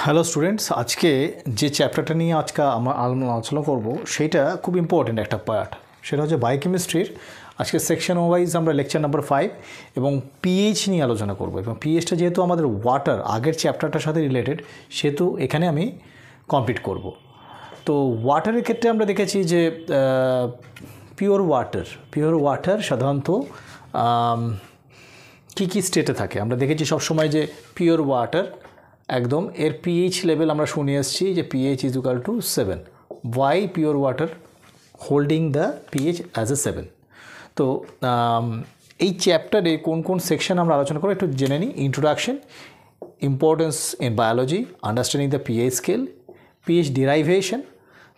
Hello students, আজকে যে চ্যাপ্টারটা নিয়ে আমরা আলোচনা করব সেটা খুব ইম্পর্টেন্ট একটা পার্ট। সেটা হচ্ছে বায়োকেমিস্ট্রির আজকে সেকশন ওয়াইজ আমরা লেকচার নাম্বার 5 এবং পিএইচ নিয়ে আলোচনা করব। এবং পিএইচটা যেহেতু আমাদের ওয়াটার আগের চ্যাপ্টারটার সাথে রিলেটেড, সেহেতু এখানে আমি কমপ্লিট করব। তো ওয়াটারের ক্ষেত্রে আমরা দেখেছি যে পিওর ওয়াটার সাধারণত কী স্টেটে থাকে। আমরা দেখেছি সবসময় যে পিওর ওয়াটার একদম এর পিএইচ লেভেল আমরা শুনে এসেছি যে pH is equal to 7। Why pure water holding the pH as a 7। তো এই চ্যাপ্টারে কোন কোন সেকশন আমরা আলোচনা করব একটু জেনে নিই। Introduction, importance in biology, understanding the pH scale, pH derivation,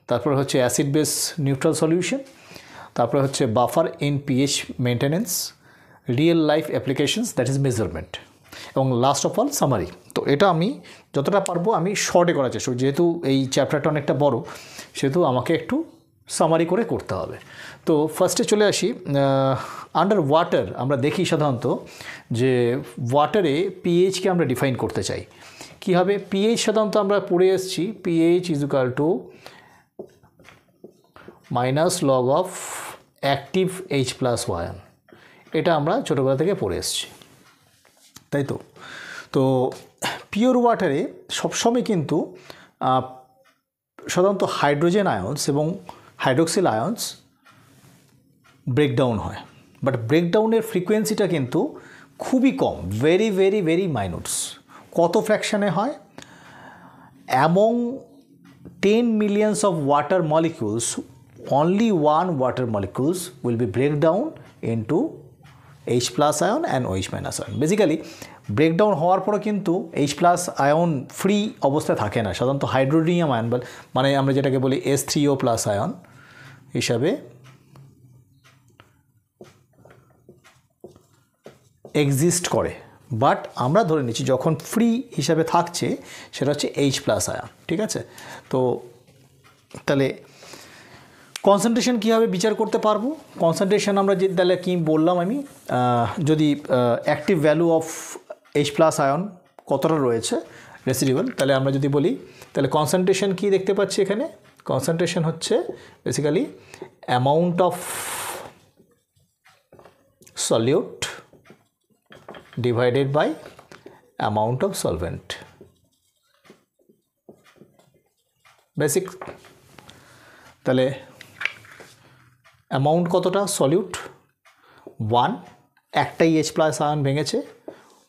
তারপর হচ্ছে অ্যাসিড বেস নিউট্রাল সলিউশন, তারপরে হচ্ছে buffer in pH maintenance, real life applications that is measurement, এবং লাস্ট অফ অল সামারি। তো এটা আমি যতটা পারবো আমি শর্টে করার চেষ্টা করি, যেহেতু এই চ্যাপ্টারটা অনেকটা বড়, সেহেতু আমাকে একটু সামারি করে করতে হবে। তো ফার্স্টে চলে আসি। আন্ডার ওয়াটার আমরা দেখি সাধারণত যে ওয়াটারে পিএইচকে আমরা ডিফাইন করতে চাই কীভাবে। পিএইচ সাধারণত আমরা পড়ে এসেছি pH is equal two minus log of active H plus ion. এটা আমরা ছোটোবেলা থেকে পড়ে এসেছি, তাই তো। তো পিওর ওয়াটারে সবসময় কিন্তু সাধারণত হাইড্রোজেন আয়নস এবং হাইড্রোক্সিল আয়নস ব্রেকডাউন হয়, বাট ব্রেকডাউনের ফ্রিকোয়েন্সিটা কিন্তু খুবই কম, ভেরি ভেরি ভেরি মাইনুটস। কত ফ্র্যাকশানে হয়? Among 10 millions of water molecules, only one water molecules will be break down into H plus ion and OH minus ion. Basically breakdown হওয়ার পরও কিন্তু H plus ion free অবস্থায় থাকে না, সাধারণত হাইড্রোনিয়াম আয়ন মানে আমরা যেটাকে বলি H3O প্লাস আয়ন হিসাবে এক্সিস্ট করে। বাট আমরা ধরে নিচ্ছি যখন ফ্রি হিসাবে থাকছে সেটা হচ্ছে H প্লাস আয়ন, ঠিক আছে। তো তাহলে কনসেন্ট্রেশন কীভাবে বিচার করতে পারবো? কনসেন্ট্রেশন আমরা যে তাহলে কী বললাম আমি, যদি active value of H plus ion কতটা রয়েছে রেসিডিউয়াল, তাহলে আমরা যদি বলি তাহলে কনসেন্ট্রেশন কী দেখতে পাচ্ছি এখানে। কনসেন্ট্রেশন হচ্ছে basically amount of solute divided by amount of solvent. Basic তাহলে অ্যামাউন্ট কতটা সলিউট 1, একটাই H প্লাস আয়ন ভেঙেছে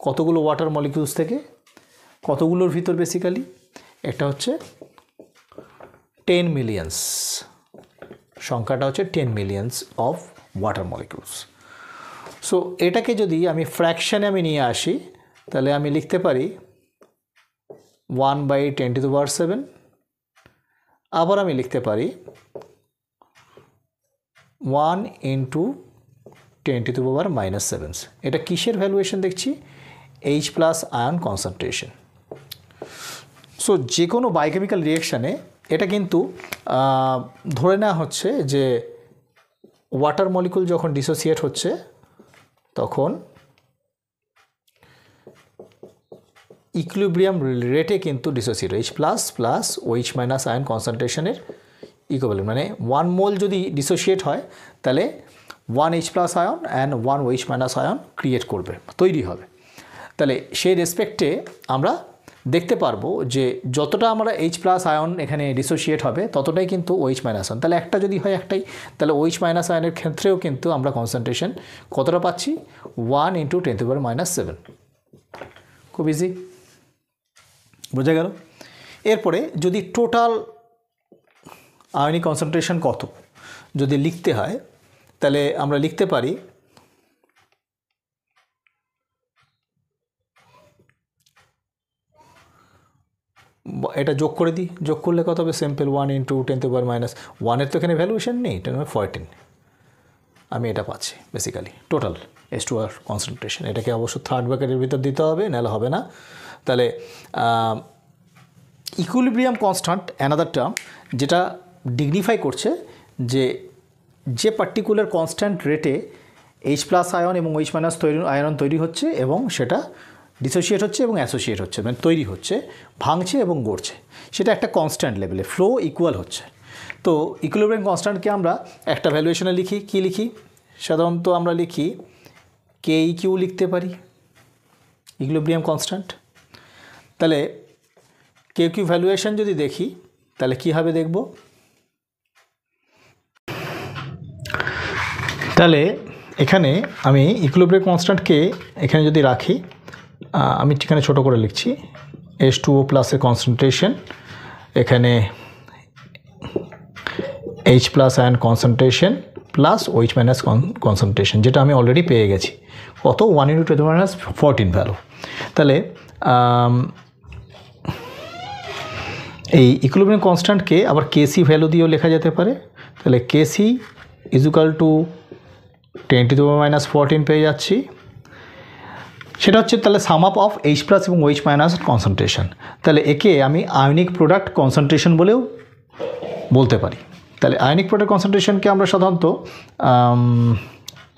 কতগুলো ওয়াটার মলিকিউলস থেকে, কতগুলোর ভিতর বেসিক্যালি একটা হচ্ছে 10 millions, সংখ্যাটা হচ্ছে 10 millions of water molecules. So এটাকে যদি আমি ফ্র্যাকশানে আমি নিয়ে আসি তাহলে আমি লিখতে পারি 1/10⁻⁷। আবার আমি লিখতে পারি 1 × 10⁻⁻⁷। এটা কিসের ভ্যালুয়েশন দেখছি? H plus ion concentration. So যে কোনো বায়োকেমিক্যাল রিয়েকশানে এটা কিন্তু ধরে নেওয়া হচ্ছে যে ওয়াটার মলিকুল যখন ডিসোসিয়েট হচ্ছে তখন ইকুইলিব্রিয়াম রেটে কিন্তু dissociate H plus plus OH minus আয়ন কনসেন্ট্রেশনের ইকুইভ্যালেন্ট, মানে 1 মোল যদি ডিসোসিয়েট হয় তাহলে 1 H প্লাস আয়ন অ্যান্ড 1 OH মাইনাস আয়ন ক্রিয়েট করবে, তৈরি হবে। তাহলে সেই রেসপেক্টে আমরা দেখতে পারবো যে যতটা আমরা H প্লাস আয়ন এখানে ডিসোসিয়েট হবে ততটাই কিন্তু OH মাইনাস আয়ন। তাহলে একটা যদি হয় একটাই, তাহলে OH মাইনাস আয়নের ক্ষেত্রেও কিন্তু আমরা কনসেন্ট্রেশন কতটা পাচ্ছি? 1 × 10⁻⁷। খুব ইজি, বোঝা গেল। এরপরে যদি টোটাল আয়নিক কনসেন্ট্রেশন কত যদি লিখতে হয় তাহলে আমরা লিখতে পারি এটা যোগ করে দিই। যোগ করলে কত হবে? সিম্পল 1 × 10⁻⁻1 তো এখানে ভ্যালুয়েশন নেই, 10⁻14 আমি এটা পাচ্ছি বেসিক্যালি টোটাল H2O কনসেন্ট্রেশন। এটাকে অবশ্য থার্ড ব্র্যাকেটের ভিতর দিতে হবে, নাহলে হবে না। তাহলে ইকুইলিব্রিয়াম কনস্ট্যান্ট অ্যানাদার টার্ম যেটা ডিগনিফাই করছে যে পার্টিকুলার কনস্ট্যান্ট রেটে H প্লাস আয়ন এবং OH মাইনাস আয়ন তৈরি হচ্ছে এবং সেটা ডিসোসিয়েট হচ্ছে এবং অ্যাসোসিয়েট হচ্ছে, মানে তৈরি হচ্ছে, ভাঙছে এবং গড়ছে, সেটা একটা কনস্ট্যান্ট লেভেলে ফ্লো ইকুয়াল হচ্ছে। তো ইকুইলিব্রিয়াম কনস্ট্যান্টকে আমরা একটা ভ্যালুয়েশনে লিখি, কি লিখি? সাধারণত আমরা লিখি কে ই কিউ লিখতে পারি, ইকুইলিব্রিয়াম কনস্ট্যান্ট। তাহলে কে কিউ ভ্যালুয়েশন যদি দেখি তাহলে কী হবে দেখব। তাহলে এখানে আমি ইকুইলিব্রিয়াম কনস্ট্যান্টকে এখানে যদি রাখি, আমি এখানে ছোটো করে লিখছি H2O প্লাসের কনসেন্ট্রেশন, এখানে H plus ion concentration plus OH minus concentration, যেটা আমি অলরেডি পেয়ে গেছি, কত 1 × 10⁻14 ভ্যালু। তাহলে এই ইকুইলিব্রিয়াম কনস্ট্যান্টকে আবার কেসি ভ্যালু দিয়েও লেখা যেতে পারে। তাহলে কেসি ইজ ইকুয়াল টু 10⁻14 পেয়ে যাচ্ছি। সেটা হচ্ছে তাহলে sum up of H plus এবং OH মাইনাস কনসেন্ট্রেশন। তাহলে একে আমি আয়নিক প্রোডাক্ট কনসেন্ট্রেশন বলেও বলতে পারি। তাহলে আয়নিক প্রোডাক্ট কনসেন্ট্রেশনকে আমরা সাধারণত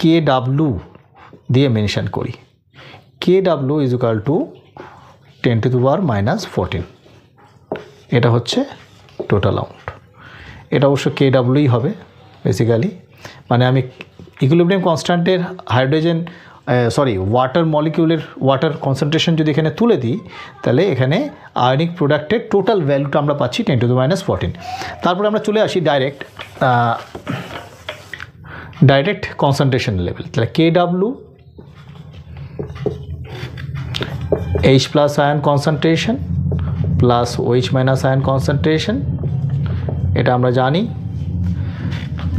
KW দিয়ে মেনশন করি। KW ইজ ইকুয়াল টু 10⁻14, এটা হচ্ছে টোটাল অ্যামাউন্ট। এটা অবশ্য KWই হবে বেসিক্যালি, মানে আমি ইকুইলিব্রিয়াম কনস্ট্যান্টের হাইড্রোজেন ওয়াটার মলিকিউলের ওয়াটার কনসেন্ট্রেশন যদি এখানে তুলে দিই, তাহলে এখানে আয়নিক প্রোডাক্টের টোটাল ভ্যালুটা আমরা পাচ্ছি 10⁻14। তারপরে আমরা চলে আসি ডাইরেক্ট কনসেন্ট্রেশন লেভেল। তাহলে KW H plus ion concentration plus OH minus ion concentration, এটা আমরা জানি।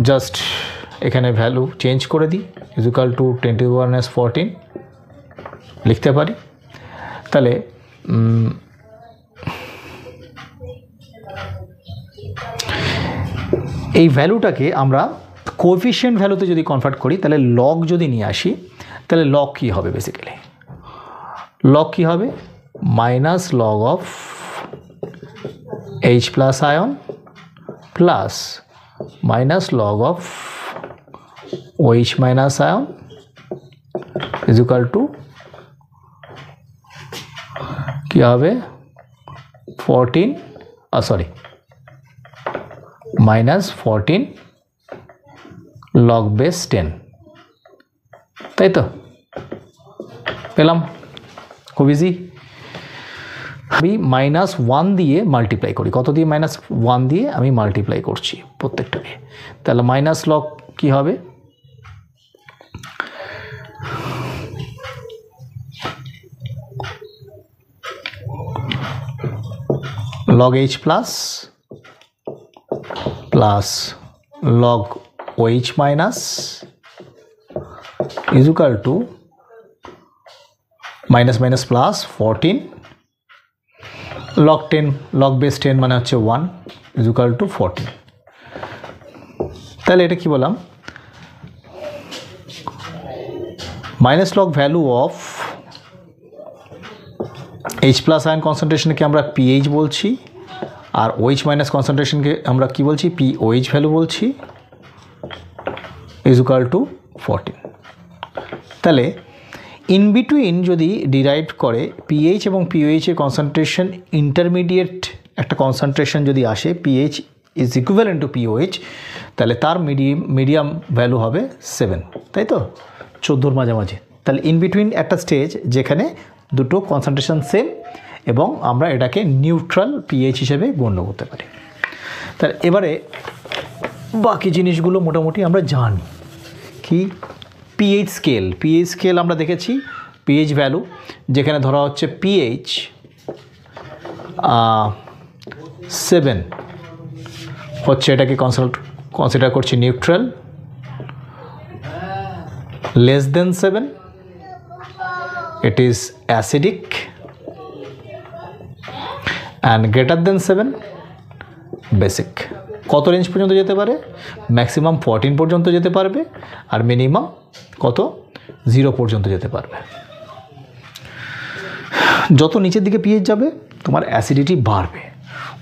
জাস্ট এখানে ভ্যালু চেঞ্জ করে দিই, ইজ ইকুয়াল টু 10⁻14 লিখতে পারি। তাহলে এই ভ্যালুটাকে আমরা কোএফিশিয়েন্ট ভ্যালুতে যদি কনভার্ট করি, তাহলে লগ যদি নিয়ে আসি, তাহলে লগ কী হবে? বেসিক্যালি লগ কী হবে? Minus log of H plus আয়ন plus minus log of OH minus আয়ন ইজ ইকুয়াল টু কী হবে? -14 লগ বেস 10, তাই তো? পেলাম, খুব ইজি। আমি -1 দিয়ে মাল্টিপ্লাই করি, কত দিয়ে? -1 দিয়ে আমি মাল্টিপ্লাই করছি প্রত্যেকটাকে। তাহলে মাইনাস লগ কী হবে? log H plus log OH minus is equal two minus plus 14 log 10, log base 10 মানে হচ্ছে 1 ইজ ইকুয়াল টু 14। তাহলে এটা কি বললাম? Minus log value of H plus আয়ন কনসেন্ট্রেশনকে আমরা pH বলছি, আর OH মাইনাস কনসেন্ট্রেশনকে আমরা কি বলছি? pOH ভ্যালু বলছি, ইজ ইকুয়াল টু 14। তাহলে ইন বিটুইন যদি ডিরাইভ করে pH এবং pOH এর কনসেন্ট্রেশন ইন্টারমিডিয়েট একটা কনসেন্ট্রেশন যদি আসে, pH is equivalent to pOH, তাহলে তার মিডিয়াম ভ্যালু হবে 7, তাই তো? 14 মাঝামাঝি। তাহলে ইন বিটুইন একটা স্টেজ যেখানে দুটো কনসেন্ট্রেশন সেম এবং আমরা এটাকে নিউট্রাল pH হিসেবে গণ্য করতে পারি। তাহলে এবারে বাকি জিনিসগুলো মোটামুটি আমরা জানি। কি? pH স্কেল আমরা দেখেছি, pH ভ্যালু যেখানে ধরা হচ্ছে pH 7 হচ্ছে, এটাকে কনসিডার করছি neutral, less than 7 it is acidic and greater than 7 basic। কত রেঞ্জ পর্যন্ত যেতে পারে? ম্যাক্সিমাম 14 পর্যন্ত যেতে পারবে, আর মিনিমাম কত? 0 পর্যন্ত যেতে পারবে। যত নিচের দিকে pH যাবে তোমার অ্যাসিডিটি বাড়বে।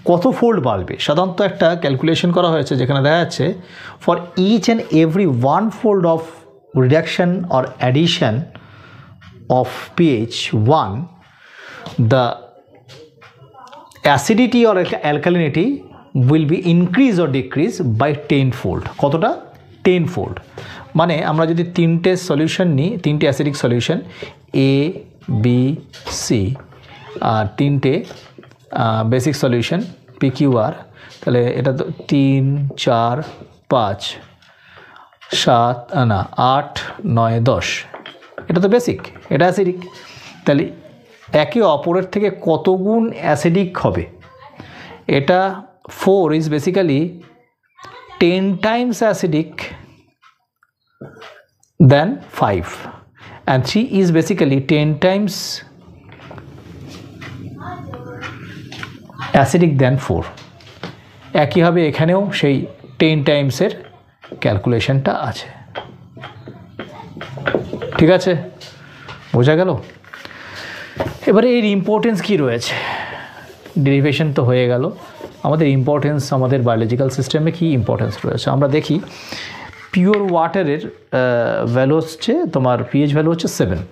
কত ফোল্ড বাড়বে? সাধারণত একটা ক্যালকুলেশন করা হয়েছে যেখানে দেখা যাচ্ছে for each and every 1 fold of reduction or addition of pH 1, the acidity or alkalinity will be increase or decrease by 10-fold. কতটা? 10-fold. মানে আমরা যদি তিনটে সলিউশন নিই, তিনটে acidic solution A, B, C আর তিনটে বেসিক সলিউশন PQR, তাহলে এটা তো 3, 4, 5, 7 না 8, 9, 10, এটা তো বেসিক, এটা অ্যাসিডিক। তাহলে একে অপরের থেকে কত গুণ অ্যাসিডিক হবে? এটা 4 is basically 10 times acidic than 5 and 3 is basically 10 times acidic than 4. একইভাবে এখানেও সেই 10 টাইমসের ক্যালকুলেশনটা আছে। ঠিক আছে, বোঝা গেল? এবারে এর ইম্পর্টেন্স কী রয়েছে? ডেরিভেশন তো হয়ে গেল, আমাদের ইম্পর্টেন্স, আমাদের বায়োলজিক্যাল সিস্টেমে কী ইম্পর্টেন্স রয়েছে আমরা দেখি। পিওর ওয়াটারের ভ্যালু হচ্ছে তোমার পিএইচ ভ্যালু হচ্ছে 7।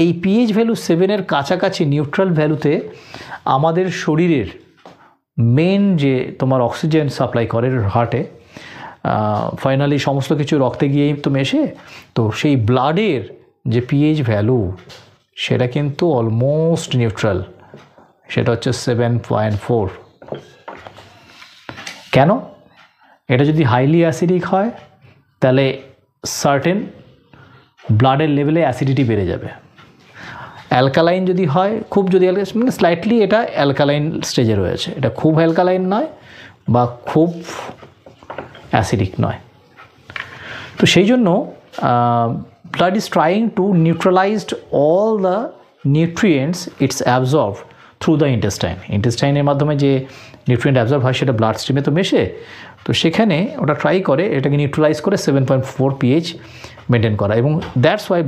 এই পিএইচ ভ্যালু 7-এর কাছাকাছি নিউট্রাল ভ্যালুতে আমাদের শরীরের মেন যে তোমার অক্সিজেন সাপ্লাই করে হার্টে, ফাইনালি সমস্ত কিছু রক্তে গিয়েই তো মেশে, তো সেই ব্লাডের যে পিএইচ ভ্যালু সেটা কিন্তু অলমোস্ট নিউট্রাল, সেটা হচ্ছে 7.4। কেন? এটা যদি হাইলি অ্যাসিডিক হয় তাহলে সার্টেন ব্লাডের লেভেলে অ্যাসিডিটি বেড়ে যাবে। অ্যালকালাইন যদি হয়, খুব যদি মানে স্লাইটলি এটা অ্যালকালাইন স্টেজে রয়েছে, এটা খুব অ্যালকালাইন নয় বা খুব অ্যাসিডিক নয়। তো সেই জন্য blood is trying to neutralize all the nutrients it's absorbed through the intestine. ইন্টেস্টাইনের মাধ্যমে যে নিউট্রিয়েন্ট অ্যাবজর্ব হয় সেটা ব্লাড স্ট্রিমে তো মেশে, তো সেখানে ওটা ট্রাই করে এটাকে নিউট্রালাইজ করে 7.4 pH মেনটেন করা, এবং that's why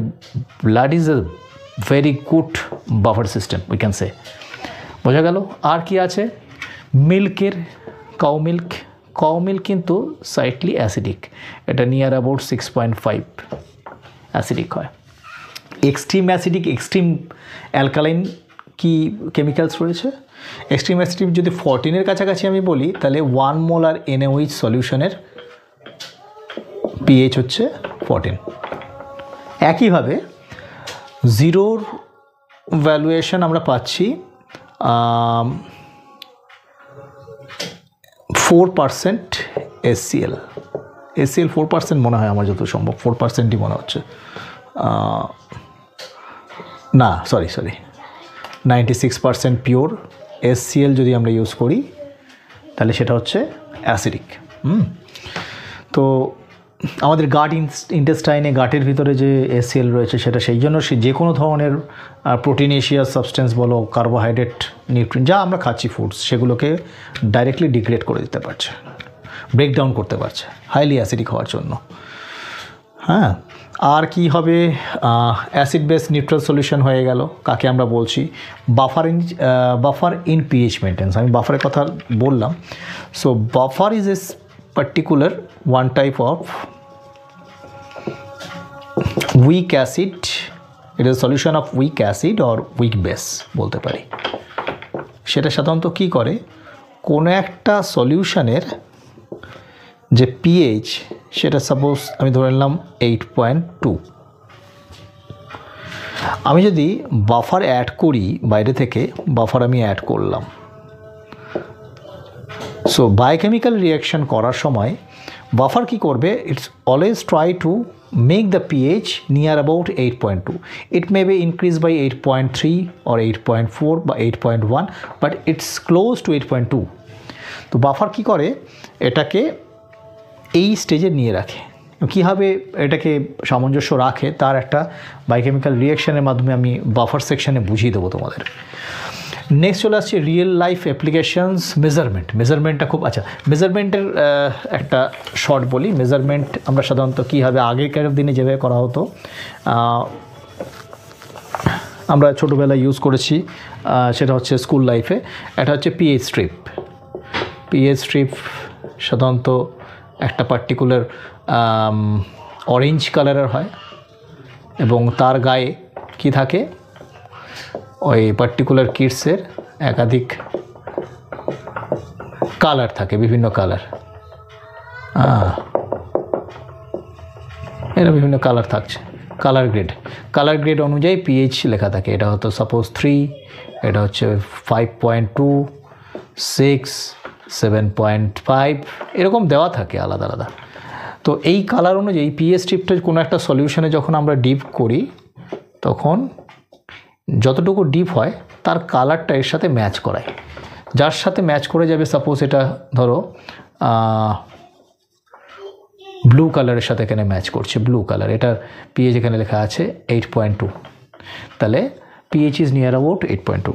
blood is a very good buffer system we can say. বোঝা গেল? আর কি আছে? মিল্কের কাউ মিল্ক কিন্তু সাইটলি অ্যাসিডিক, এটা নিয়ার অ্যাবাউট 6.5 অ্যাসিডিক হয়। এক্সট্রিম অ্যাসিডিক, এক্সট্রিম অ্যালকালাইন কি কেমিক্যালস রয়েছে? এক্সট্রিম অ্যাসিডিক যদি 14-এর কাছাকাছি আমি বলি, তাহলে 1 মোলার NaOH সলিউশনের পিএইচ হচ্ছে 14। একইভাবে জিরোর ভ্যালুয়েশন আমরা পাচ্ছি 4% HCl। HCl 4% মনে হয় আমার, যত সম্ভব 4%ই মনে হচ্ছে, না সরি 96% পিওর HCl যদি আমরা ইউজ করি তাহলে সেটা হচ্ছে অ্যাসিডিক। তো আমাদের গাট ইন্টেস্টাইনে, গাটের ভিতরে যে HCl রয়েছে সেটা সেই জন্য সে যে কোনো ধরনের প্রোটিনেশিয়াস সাবস্টেন্স বলো, কার্বোহাইড্রেট, নিউট্রিয়েন্ট যা আমরা খাচ্ছি ফুডস, সেগুলোকে ডাইরেক্টলি ডিগ্রেড করে দিতে পারছে, ব্রেকডাউন করতে পারছে হাইলি অ্যাসিডিক হওয়ার জন্য। হ্যাঁ, আর কি হবে? অ্যাসিড বেস নিউট্রাল সলিউশন হয়ে গেল, কাকে আমরা বলছি বাফার ইন পিএইচ মেনটেন্স। আমি বাফারের কথা বললাম। So buffer is a particular one type of week acid, it is solution of week acid or week base বলতে পারি। সেটা সাধারণত কী করে, কোনো একটা সলিউশনের যে পিএইচ সেটা সাপোজ আমি ধরে নিলাম 8.2, আমি যদি বাফার অ্যাড করি বাইরে থেকে, বাফার আমি অ্যাড করলাম, সো বায়োকেমিক্যাল রিয়াকশন করার সময় বাফার কি করবে, it's always try to make the pH near about 8.2, it may be increase by 8.3 or 8.4 বা 8.1, বাট ইটস ক্লোজ টু 8.2। তো বাফার কি করে, এটাকে এই স্টেজে নিয়ে রাখে। কীভাবে এটাকে সামঞ্জস্য রাখে তার একটা বায়োকেমিক্যাল রিয়াকশানের মাধ্যমে আমি বাফার সেকশানে বুঝিয়ে দেবো তোমাদের। নেক্সট চলে আসছে রিয়েল লাইফ অ্যাপ্লিকেশানস। মেজারমেন্টটা খুব আচ্ছা, মেজারমেন্টের একটা শর্ট বলি। মেজারমেন্ট আমরা সাধারণত কীভাবে আগেকার দিনে যেভাবে করা হতো, আমরা ছোটোবেলায় ইউজ করেছি, সেটা হচ্ছে স্কুল লাইফে। এটা হচ্ছে পিএইচ স্ট্রিপ সাধারণত একটা পার্টিকুলার অরেঞ্জ কালারের হয় এবং তার গায়ে কি থাকে, ওই পার্টিকুলার কিটসের একাধিক কালার থাকে, বিভিন্ন কালার, এরা বিভিন্ন কালার থাকছে, কালার গ্রেড অনুযায়ী পিএইচ লেখা থাকে। এটা হয়তো সাপোজ 3, এটা হচ্ছে 5.2, 6, 7.5 এরকম দেওয়া থাকে আলাদা আলাদা। তো এই কালার অনুযায়ী পিএইচ স্ট্রিপটা কোনো একটা সলিউশনে যখন আমরা ডিপ করি তখন যতটুকু ডিপ হয় তার কালারটা এর সাথে ম্যাচ করায়, যার সাথে ম্যাচ করে যাবে। সাপোজ এটা ধরো ব্লু কালারের সাথে এখানে ম্যাচ করছে, ব্লু কালার, এটার পিএইচ এখানে লেখা আছে 8.2, তাহলে পিএইচ ইজ নিয়ার অ্যাবাউট 8.2।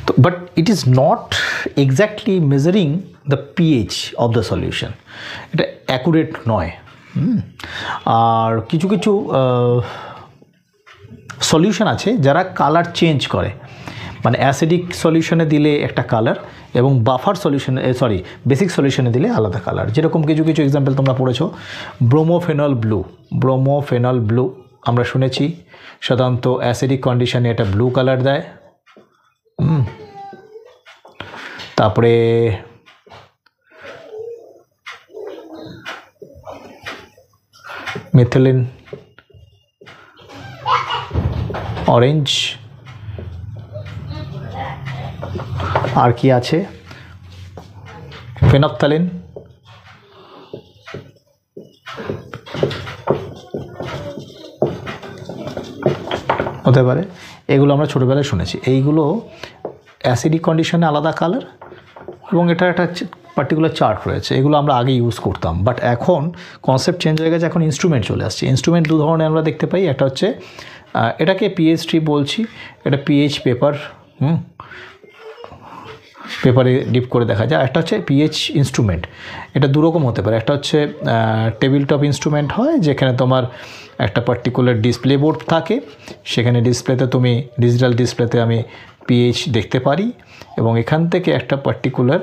তো but it is not exactly measuring the pH of the solution, এটা অ্যাকুরেট নয়। আর কিছু কিছু সলিউশন আছে যারা কালার চেঞ্জ করে, মানে অ্যাসিডিক সলিউশনে দিলে একটা কালার এবং বাফার সলিউশনে বেসিক সলিউশনে দিলে আলাদা কালার। যেরকম কিছু কিছু এক্সাম্পল তোমরা পড়েছো, ব্রোমোফেনল ব্লু আমরা শুনেছি, সাধারণত অ্যাসিডিক কন্ডিশনে এটা ব্লু কালার দেয়। তারপরে মিথিলিন অরেঞ্জ, আর কি আছে, ফেনপথ্যালিন, হতে পারে। এগুলো আমরা ছোটোবেলায় শুনেছি। এইগুলো অ্যাসিডিক কন্ডিশনে আলাদা কালার এবং এটা একটা পার্টিকুলার চার্ট রয়েছে, এগুলো আমরা আগে ইউজ করতাম। বাট এখন কনসেপ্ট চেঞ্জ হয়ে গেছে, এখন ইনস্ট্রুমেন্ট চলে আসছে। ইনস্ট্রুমেন্ট দু ধরনের আমরা দেখতে পাই, একটা হচ্ছে এটাকে পিএইচ স্ট্রিপ বলছি, এটা পিএইচ পেপারে ডিপ করে দেখা যায়। একটা হচ্ছে পিএইচ ইনস্ট্রুমেন্ট, এটা দুরকম হতে পারে। একটা হচ্ছে টেবিল টপ ইনস্ট্রুমেন্ট হয়, যেখানে তোমার একটা পার্টিকুলার ডিসপ্লে বোর্ড থাকে, সেখানে ডিসপ্লেতে তুমি ডিজিটাল ডিসপ্লেতে আমি পিএইচ দেখতে পারি এবং এখান থেকে একটা পার্টিকুলার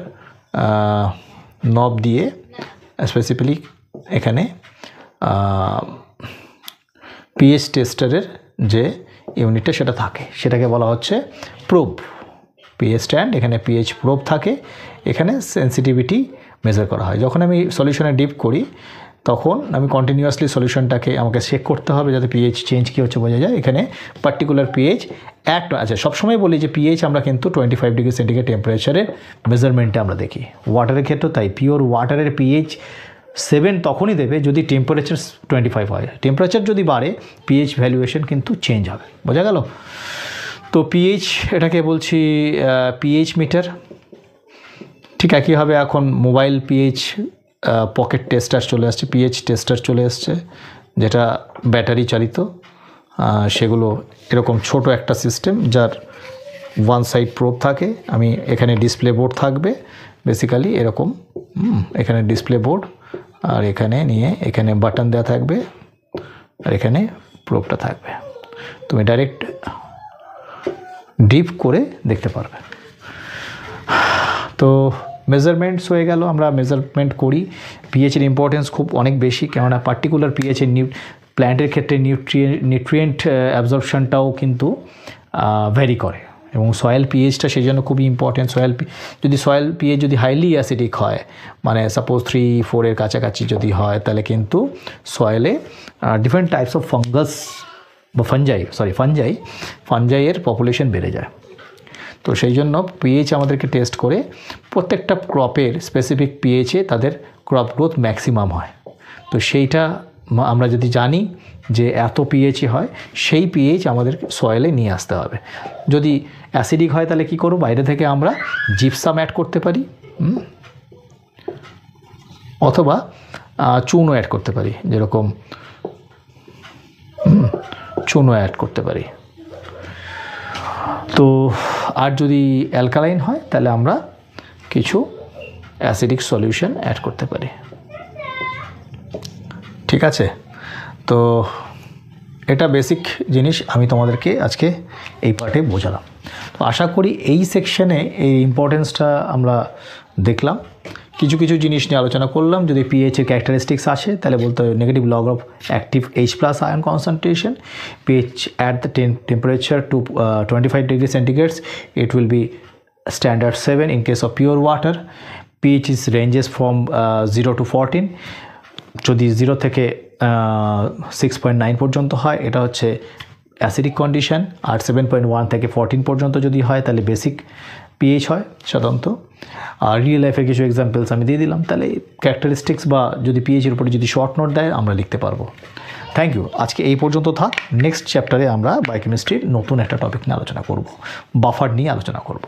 নব দিয়ে স্পেসিফিক্যালি এখানে পিএইচ টেস্টারের যে ইউনিটটা সেটা থাকে, সেটাকে বলা হচ্ছে প্রোব। পিএইচ স্ট্যান্ড, এখানে পিএইচ প্রোব থাকে, এখানে সেন্সিটিভিটি মেজার করা হয়। যখন আমি সলিউশনে ডিপ করি তখন আমি কন্টিনিউয়াসলি সলিউশনটাকে আমাকে চেক করতে হবে যাতে পিএইচ চেঞ্জ কী হচ্ছে বোঝা যায়। এখানে পার্টিকুলার পিএইচ আচ্ছা, সবসময় বলি যে পিএইচ আমরা কিন্তু 25 ডিগ্রি সেন্টিগ্রেড টেম্পারেচারের মেজারমেন্টে আমরা দেখি। ওয়াটারের ক্ষেত্রেও তাই, পিওর ওয়াটারের পিএইচ 7 তখনই দেবে যদি টেম্পারেচার 25 হয়। টেম্পারেচার যদি বাড়ে পিএইচ ভ্যালুয়েশন কিন্তু চেঞ্জ হবে, বোঝা গেল? তো পিএইচ, এটাকে বলছি পিএইচ মিটার। ঠিক একইভাবে এখন মোবাইল পিএইচ পকেট টেস্টার চলে আসছে, পিএইচ টেস্টার চলে আসছে, যেটা ব্যাটারি চালিত। সেগুলো এরকম ছোট একটা সিস্টেম যার ওয়ান সাইড প্রোব থাকে, আমি এখানে ডিসপ্লে বোর্ড থাকবে বেসিক্যালি এরকম, এখানে ডিসপ্লে বোর্ড আর এখানে নিয়ে এখানে বাটন দেওয়া থাকবে আর এখানে প্রোবটা থাকবে, তুমি ডাইরেক্ট ডিপ করে দেখতে পারবে। তো মেজারমেন্টস হয়ে গেল, আমরা মেজারমেন্ট করি। পিএইচের ইম্পর্টেন্স খুব অনেক বেশি, কেননা পার্টিকুলার পিএইচের প্ল্যান্টের ক্ষেত্রে নিউট্রিয়েন্ট অ্যাবজর্পশনটাও কিন্তু ভ্যারি করে এবং সয়েল পিএইচটা সেই জন্য খুবই ইম্পর্টেন্ট। সয়েল পিএইচ যদি হাইলি অ্যাসিডিক হয়, মানে সাপোজ 3-4 এর কাছাকাছি যদি হয়, তাহলে কিন্তু সয়েলে ডিফারেন্ট টাইপস অফ ফাঙ্গাস বা ফানজাইয়ের পপুলেশন বেড়ে যায়। তো সেই জন্য পিএইচ আমাদেরকে টেস্ট করে প্রত্যেকটা ক্রপের স্পেসিফিক পিএইচে তাদের ক্রপ গ্রোথ ম্যাক্সিমাম হয়। তো সেইটা আমরা যদি জানি যে এত পিএইচই হয়, সেই পিএইচ আমাদের সয়েলে নিয়ে আসতে হবে। যদি অ্যাসিডিক হয় তাহলে কী করব, বাইরে থেকে আমরা জিপসাম অ্যাড করতে পারি অথবা চুনও অ্যাড করতে পারি, যেরকম চুনও অ্যাড করতে পারি। তো আর যদি অ্যালকালাইন হয় তাহলে আমরা কিছু অ্যাসিডিক সলিউশন অ্যাড করতে পারি। ঠিক আছে, তো এটা বেসিক জিনিস আমি তোমাদেরকে আজকে এই পার্টে বোঝালাম। তো আশা করি এই সেকশনে এই ইম্পর্টেন্সটা আমরা দেখলাম। কিছু কিছু জিনিস নিয়ে আলোচনা করলাম। যদি পিএইচ এর ক্যারেক্টারিস্টিক্স আসে তাহলে বলতে হবে negative log of active H+ ion concentration, pH at the temperature to 25 degrees centigrade, it will be standard 7 in case of pure water. pH is ranges from 0 to 14, যদি 0 থেকে 6.9 পর্যন্ত হয় এটা হচ্ছে অ্যাসিডিক কন্ডিশন, আর 7.1 থেকে 14 পর্যন্ত যদি হয় তাহলে বেসিক পিএইচ হয় সাধারণত। আর রিয়েল লাইফের কিছু এক্সাম্পলস আমি দিয়ে দিলাম, তাহলে ক্যারেক্টারিস্টিক্স বা যদি পিএইচের উপরে যদি শর্ট নোট দেয় আমরা লিখতে পারবো। থ্যাংক ইউ, আজকে এই পর্যন্ত থাক। নেক্সট চ্যাপ্টারে আমরা বায়োকেমিস্ট্রির নতুন একটা টপিক নিয়ে আলোচনা করব, বাফার নিয়ে আলোচনা করব।